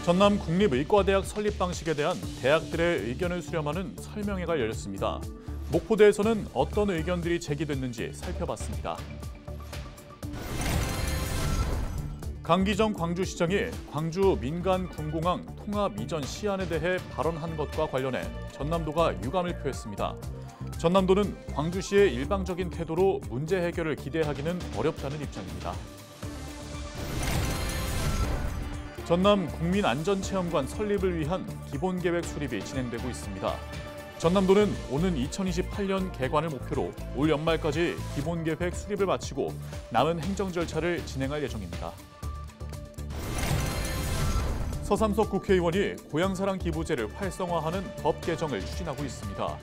전남 국립의과대학 설립 방식에 대한 대학들의 의견을 수렴하는 설명회가 열렸습니다. 목포대에서는 어떤 의견들이 제기됐는지 살펴봤습니다. 강기정 광주시장이 광주 민간 군공항 통합 이전 시안에 대해 발언한 것과 관련해 전남도가 유감을 표했습니다. 전남도는 광주시의 일방적인 태도로 문제 해결을 기대하기는 어렵다는 입장입니다. 전남 국민안전체험관 설립을 위한 기본계획 수립이 진행되고 있습니다. 전남도는 오는 2028년 개관을 목표로 올 연말까지 기본계획 수립을 마치고 남은 행정 절차를 진행할 예정입니다. 서삼석 국회의원이 고향사랑 기부제를 활성화하는 법 개정을 추진하고 있습니다.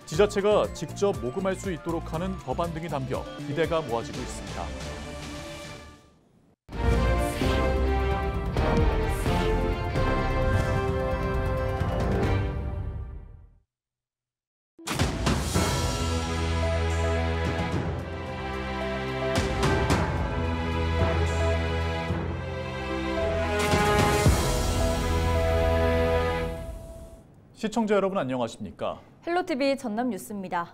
지자체가 직접 모금할 수 있도록 하는 법안 등이 담겨 기대가 모아지고 있습니다. 시청자 여러분 안녕하십니까? 헬로티비 전남 뉴스입니다.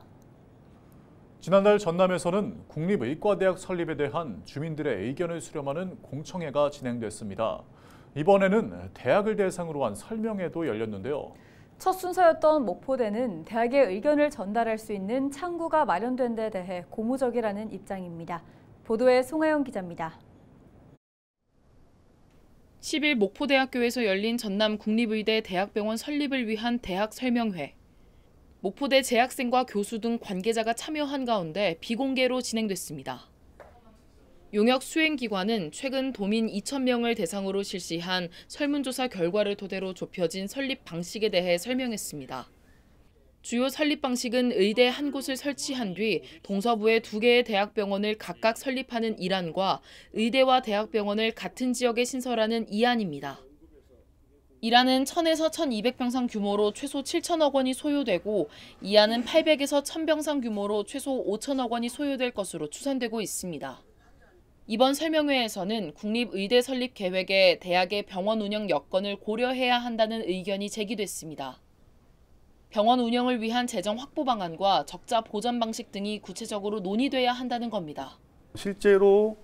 지난달 전남에서는 국립의과대학 설립에 대한 주민들의 의견을 수렴하는 공청회가 진행됐습니다. 이번에는 대학을 대상으로 한 설명회도 열렸는데요. 첫 순서였던 목포대는 대학의 의견을 전달할 수 있는 창구가 마련된 데 대해 고무적이라는 입장입니다. 보도에 송하영 기자입니다. 10일 목포대학교에서 열린 전남 국립의대 대학병원 설립을 위한 대학 설명회. 목포대 재학생과 교수 등 관계자가 참여한 가운데 비공개로 진행됐습니다. 용역 수행기관은 최근 도민 2,000명을 대상으로 실시한 설문조사 결과를 토대로 좁혀진 설립 방식에 대해 설명했습니다. 주요 설립 방식은 의대 한 곳을 설치한 뒤 동서부에 2개의 대학병원을 각각 설립하는 1안과 의대와 대학병원을 같은 지역에 신설하는 2안입니다. 1안은 1,000에서 1,200병상 규모로 최소 7천억 원이 소요되고 2안은 800에서 1,000병상 규모로 최소 5천억 원이 소요될 것으로 추산되고 있습니다. 이번 설명회에서는 국립의대 설립 계획에 대학의 병원 운영 여건을 고려해야 한다는 의견이 제기됐습니다. 병원 운영을 위한 재정 확보 방안과 적자 보전 방식 등이 구체적으로 논의돼야 한다는 겁니다. 실제로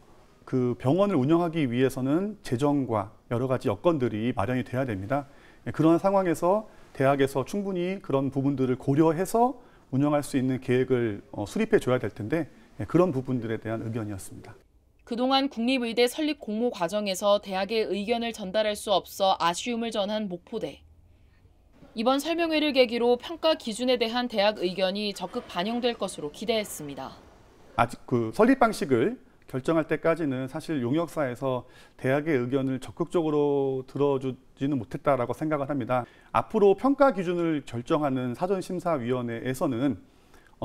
그 병원을 운영하기 위해서는 재정과 여러 가지 여건들이 마련이 돼야 됩니다. 그런 상황에서 대학에서 충분히 그런 부분들을 고려해서 운영할 수 있는 계획을 수립해 줘야 될 텐데 그런 부분들에 대한 의견이었습니다. 그동안 국립의대 설립 공모 과정에서 대학의 의견을 전달할 수 없어 아쉬움을 전한 목포대. 이번 설명회를 계기로 평가 기준에 대한 대학 의견이 적극 반영될 것으로 기대했습니다. 아직 그 설립 방식을 결정할 때까지는 사실 용역사에서 대학의 의견을 적극적으로 들어주지는 못했다라고 생각을 합니다. 앞으로 평가 기준을 결정하는 사전심사위원회에서는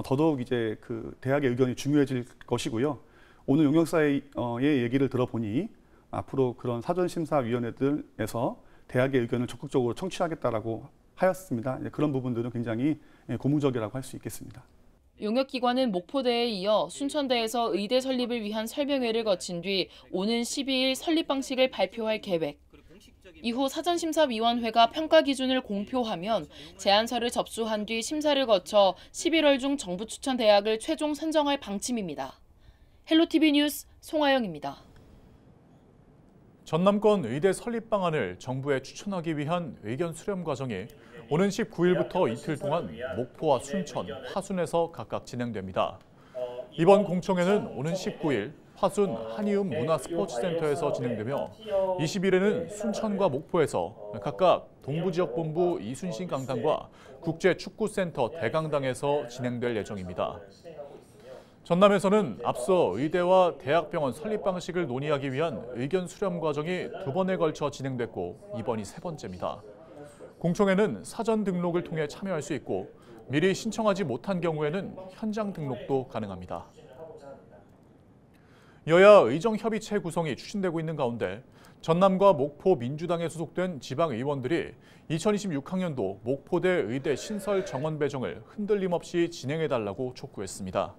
더더욱 이제 그 대학의 의견이 중요해질 것이고요. 오늘 용역사의 얘기를 들어보니 앞으로 그런 사전심사위원회들에서 대학의 의견을 적극적으로 청취하겠다라고 하였습니다. 그런 부분들은 굉장히 고무적이라고 할 수 있겠습니다. 용역기관은 목포대에 이어 순천대에서 의대 설립을 위한 설명회를 거친 뒤 오는 12일 설립 방식을 발표할 계획. 이후 사전심사위원회가 평가 기준을 공표하면 제안서를 접수한 뒤 심사를 거쳐 11월 중 정부 추천 대학을 최종 선정할 방침입니다. 헬로티비 뉴스 송하영입니다. 전남권 의대 설립 방안을 정부에 추천하기 위한 의견 수렴 과정이 오는 19일부터 이틀 동안 목포와 순천, 화순에서 각각 진행됩니다. 이번 공청회는 오는 19일 화순 한이움 문화스포츠센터에서 진행되며 20일에는 순천과 목포에서 각각 동부지역본부 이순신 강당과 국제축구센터 대강당에서 진행될 예정입니다. 전남에서는 앞서 의대와 대학병원 설립 방식을 논의하기 위한 의견 수렴 과정이 2번에 걸쳐 진행됐고 이번이 3번째입니다. 공청회는 사전 등록을 통해 참여할 수 있고 미리 신청하지 못한 경우에는 현장 등록도 가능합니다. 여야 의정협의체 구성이 추진되고 있는 가운데 전남과 목포 민주당에 소속된 지방의원들이 2026학년도 목포대 의대 신설 정원 배정을 흔들림 없이 진행해달라고 촉구했습니다.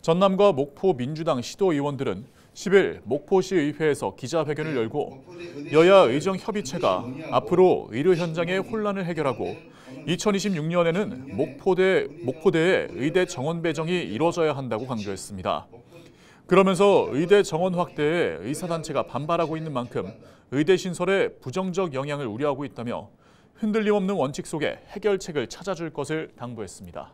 전남과 목포 민주당 시도의원들은 10일 목포시 의회에서 기자회견을 열고 여야 의정협의체가 앞으로 의료 현장의 혼란을 해결하고 2026년에는 목포대의 의대 정원 배정이 이루어져야 한다고 강조했습니다. 그러면서 의대 정원 확대에 의사단체가 반발하고 있는 만큼 의대 신설에 부정적 영향을 우려하고 있다며 흔들림 없는 원칙 속에 해결책을 찾아줄 것을 당부했습니다.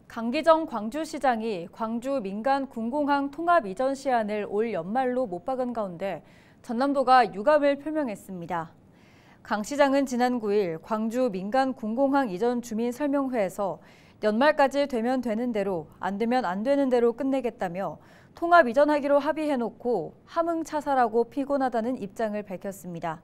강기정 광주시장이 광주 민간 군공항 통합 이전 시한을 올 연말로 못 박은 가운데 전남도가 유감을 표명했습니다. 강 시장은 지난 9일 광주 민간 군공항 이전 주민 설명회에서 연말까지 되면 되는 대로, 안 되면 안 되는 대로 끝내겠다며 통합 이전하기로 합의해놓고 함흥차사라고 피곤하다는 입장을 밝혔습니다.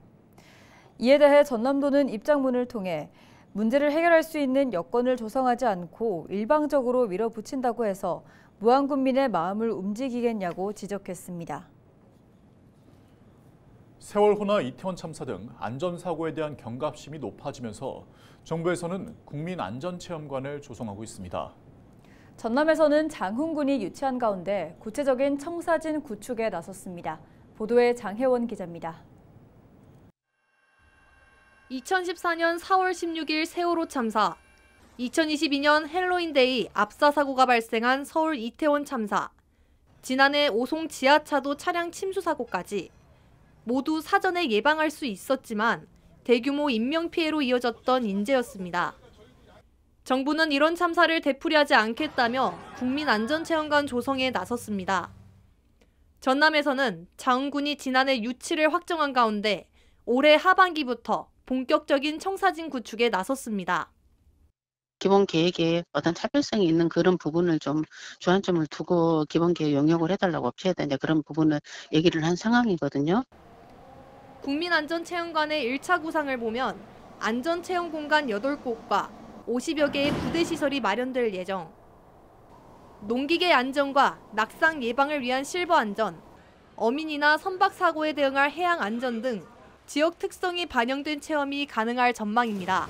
이에 대해 전남도는 입장문을 통해 문제를 해결할 수 있는 여건을 조성하지 않고 일방적으로 밀어붙인다고 해서 무안군민의 마음을 움직이겠냐고 지적했습니다. 세월호나 이태원 참사 등 안전사고에 대한 경각심이 높아지면서 정부에서는 국민안전체험관을 조성하고 있습니다. 전남에서는 장훈군이 유치한 가운데 구체적인 청사진 구축에 나섰습니다. 보도에 장혜원 기자입니다. 2014년 4월 16일 세월호 참사, 2022년 헬로윈데이 압사 사고가 발생한 서울 이태원 참사, 지난해 오송 지하차도 차량 침수 사고까지 모두 사전에 예방할 수 있었지만 대규모 인명피해로 이어졌던 인재였습니다. 정부는 이런 참사를 되풀이하지 않겠다며 국민안전체험관 조성에 나섰습니다. 전남에서는 장훈군이 지난해 유치를 확정한 가운데 올해 하반기부터 본격적인 청사진 구축에 나섰습니다. 기본 계획에 어떤 차별성이 있는 그런 부분을 좀 주안점을 두고 기본 계획 용역을 해달라고 업체에다 이제 그런 부분을 얘기를 한 상황이거든요. 국민안전체험관의 1차 구상을 보면 안전체험 공간 8곳과 50여 개의 부대시설이 마련될 예정. 농기계 안전과 낙상 예방을 위한 실버 안전, 어민이나 선박 사고에 대응할 해양 안전 등 지역 특성이 반영된 체험이 가능할 전망입니다.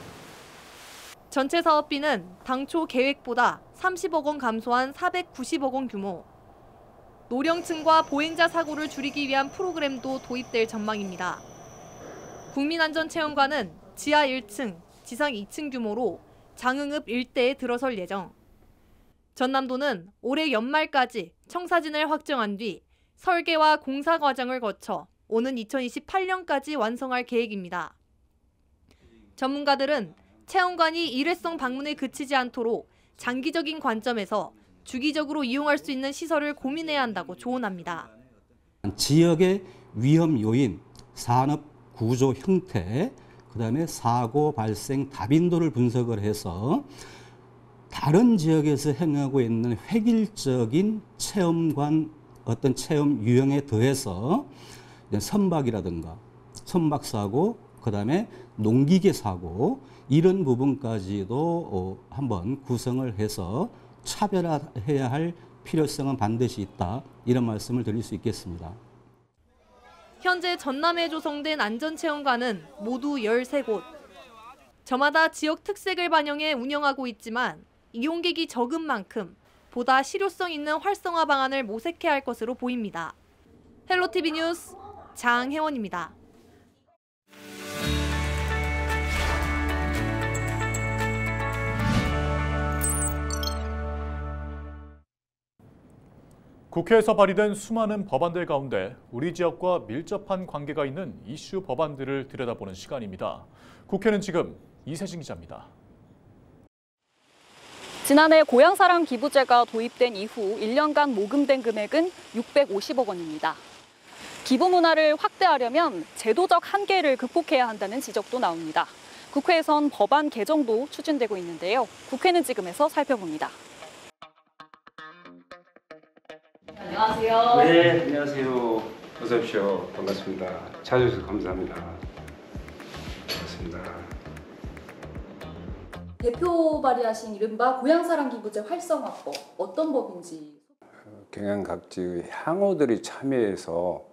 전체 사업비는 당초 계획보다 30억 원 감소한 490억 원 규모. 노령층과 보행자 사고를 줄이기 위한 프로그램도 도입될 전망입니다. 국민안전체험관은 지하 1층, 지상 2층 규모로 장흥읍 일대에 들어설 예정. 전남도는 올해 연말까지 청사진을 확정한 뒤 설계와 공사 과정을 거쳐 오는 2028년까지 완성할 계획입니다. 전문가들은 체험관이 일회성 방문에 그치지 않도록 장기적인 관점에서 주기적으로 이용할 수 있는 시설을 고민해야 한다고 조언합니다. 지역의 위험 요인, 산업 구조 형태, 그다음에 사고 발생 다빈도를 분석을 해서 다른 지역에서 행하고 있는 획일적인 체험관 어떤 체험 유형에 더해서 선박이라든가 선박 사고, 그다음에 농기계 사고 이런 부분까지도 한번 구성을 해서 차별화해야 할 필요성은 반드시 있다. 이런 말씀을 드릴 수 있겠습니다. 현재 전남에 조성된 안전체험관은 모두 13곳. 저마다 지역 특색을 반영해 운영하고 있지만 이용객이 적은 만큼 보다 실효성 있는 활성화 방안을 모색해야 할 것으로 보입니다. 헬로티비 뉴스 장혜원입니다. 국회에서 발의된 수많은 법안들 가운데 우리 지역과 밀접한 관계가 있는 이슈 법안들을 들여다보는 시간입니다. 국회는 지금 이세진 기자입니다. 지난해 고향사랑 기부제가 도입된 이후 1년간 모금된 금액은 650억 원입니다. 기부 문화를 확대하려면 제도적 한계를 극복해야 한다는 지적도 나옵니다. 국회에선 법안 개정도 추진되고 있는데요. 국회는 지금에서 살펴봅니다. 안녕하세요. 네, 안녕하세요. 어서 오십시오. 반갑습니다. 찾아주셔서 감사합니다. 반갑습니다. 대표 발의하신 이른바 고향사랑 기부제 활성화법, 어떤 법인지. 경양 각지의 향후들이 참여해서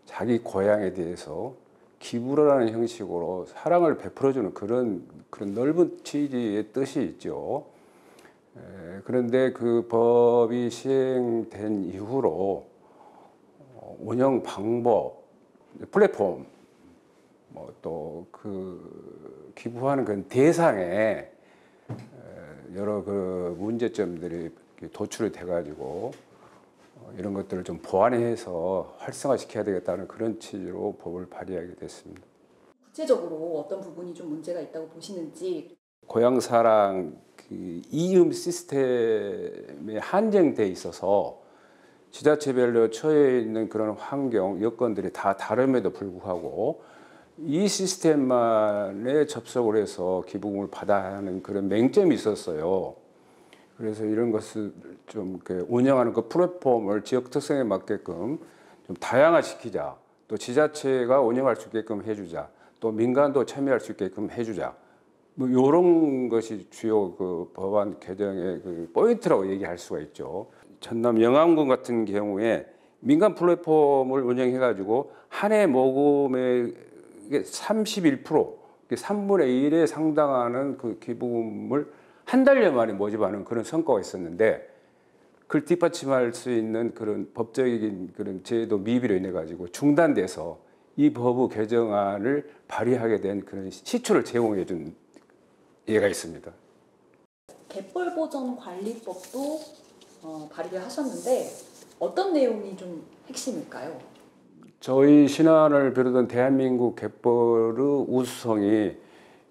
자기 고향에 대해서 기부를 하는 형식으로 사랑을 베풀어주는 그런 넓은 취지의 뜻이 있죠. 그런데 그 법이 시행된 이후로 운영 방법, 플랫폼, 또 그 기부하는 그 대상에 여러 그 문제점들이 도출이 돼가지고 이런 것들을 좀 보완해서 활성화시켜야 되겠다는 그런 취지로 법을 발의하게 됐습니다. 구체적으로 어떤 부분이 좀 문제가 있다고 보시는지. 고향사랑 그 이음 시스템에 한정돼 있어서 지자체별로 처해 있는 그런 환경, 여건들이 다 다름에도 불구하고 이 시스템만에 접속을 해서 기부금을 받아야 하는 그런 맹점이 있었어요. 그래서 이런 것을 좀 운영하는 그 플랫폼을 지역 특성에 맞게끔 좀 다양화시키자. 또 지자체가 운영할 수 있게끔 해주자. 또 민간도 참여할 수 있게끔 해주자. 뭐 이런 것이 주요 그 법안 개정의 그 포인트라고 얘기할 수가 있죠. 전남 영암군 같은 경우에 민간 플랫폼을 운영해가지고 한 해 모금의 31%, 3분의 1에 상당하는 그 기부금을 한 달여 만에 모집하는 그런 성과가 있었는데 그걸 뒷받침할 수 있는 그런 법적인 그런 제도 미비로 인해 가지고 중단돼서 이 법의 개정안을 발의하게 된 그런 시초를 제공해 준 예가 있습니다. 갯벌 보전 관리법도 발의를 하셨는데 어떤 내용이 좀 핵심일까요? 저희 신안을 비롯한 대한민국 갯벌의 우수성이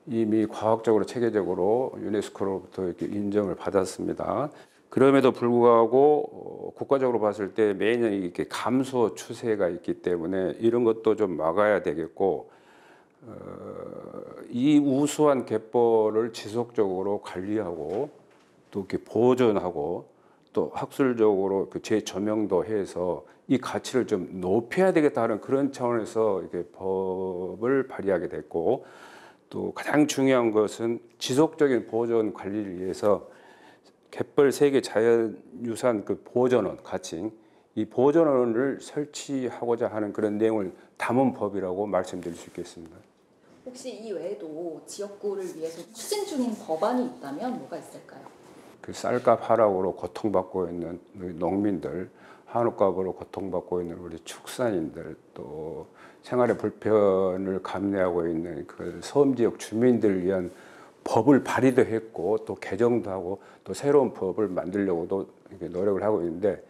이미 과학적으로 체계적으로 유네스코로부터 이렇게 인정을 받았습니다. 그럼에도 불구하고 국가적으로 봤을 때 매년 이렇게 감소 추세가 있기 때문에 이런 것도 좀 막아야 되겠고 이 우수한 갯벌을 지속적으로 관리하고 또 이렇게 보존하고 또 학술적으로 그 재조명도 해서 이 가치를 좀 높여야 되겠다 하는 그런 차원에서 이렇게 법을 발의하게 됐고 또 가장 중요한 것은 지속적인 보존 관리를 위해서 갯벌 세계 자연유산 그 보존원 가칭 이 보존원을 설치하고자 하는 그런 내용을 담은 법이라고 말씀드릴 수 있겠습니다. 혹시 이 외에도 지역구를 위해서 추진 중인 법안이 있다면 뭐가 있을까요? 그 쌀값 하락으로 고통받고 있는 농민들, 한우값으로 고통받고 있는 우리 축산인들, 또 생활의 불편을 감내하고 있는 그 섬 지역 주민들을 위한 법을 발의도 했고 또 개정도 하고 또 새로운 법을 만들려고도 이렇게 노력을 하고 있는데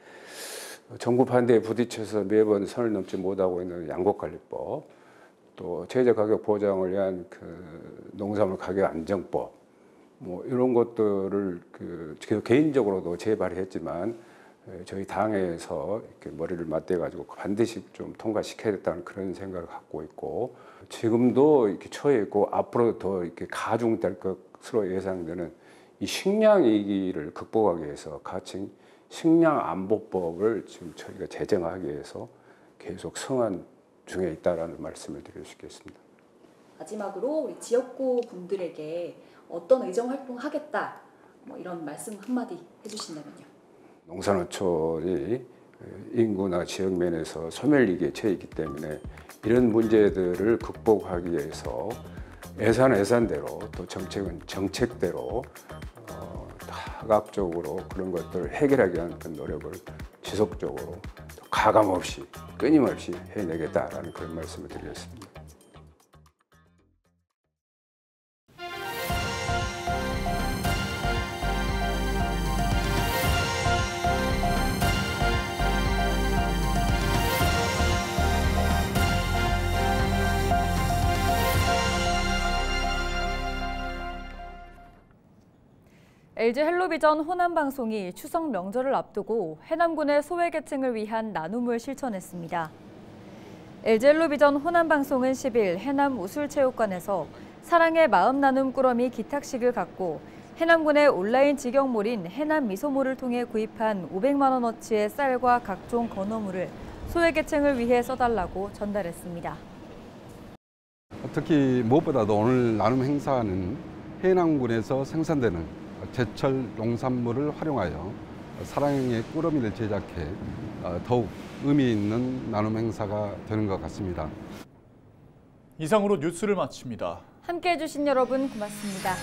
정부 반대에 부딪혀서 매번 선을 넘지 못하고 있는 양곡관리법, 또 최저 가격 보장을 위한 그 농산물 가격 안정법, 뭐 이런 것들을 개인적으로도 재발의했지만 저희 당에서 이렇게 머리를 맞대가지고 반드시 좀 통과시켜야겠다는 그런 생각을 갖고 있고 지금도 이렇게 처해 있고 앞으로 더 이렇게 가중될 것으로 예상되는 이 식량 위기를 극복하기 위해서 가칭 식량안보법을 지금 저희가 제정하기 위해서 계속 성안 중에 있다라는 말씀을 드릴 수 있겠습니다. 마지막으로 우리 지역구 분들에게 어떤 의정 활동하겠다 뭐 이런 말씀 한마디 해주신다면요. 농산어촌이 인구나 지역 면에서 소멸위기에 처해 있기 때문에 이런 문제들을 극복하기 위해서 예산은 예산대로 또 정책은 정책대로 다각적으로 그런 것들을 해결하기 위한 그 노력을 지속적으로 가감없이 끊임없이 해내겠다라는 그런 말씀을 드리겠습니다. LG 헬로비전 호남방송이 추석 명절을 앞두고 해남군의 소외계층을 위한 나눔을 실천했습니다. LG 헬로비전 호남방송은 10일 해남 우술체육관에서 사랑의 마음 나눔 꾸러미 기탁식을 갖고 해남군의 온라인 직영몰인 해남 미소몰을 통해 구입한 500만 원어치의 쌀과 각종 건어물을 소외계층을 위해 써달라고 전달했습니다. 특히 무엇보다도 오늘 나눔 행사는 해남군에서 생산되는 제철 농산물을 활용하여 사랑의 꾸러미를 제작해 더욱 의미 있는 나눔 행사가 되는 것 같습니다. 이상으로 뉴스를 마칩니다. 함께해 주신 여러분 고맙습니다.